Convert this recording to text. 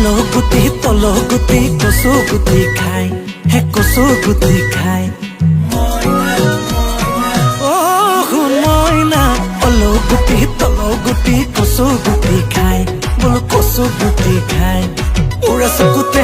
গুটি তল গুটি কচু গুটি খাই হে কচু গুটি খাই মইনা তল গুটি কচু গুটি খাই বোলো কচু গুটি খাই উৰা চকুতে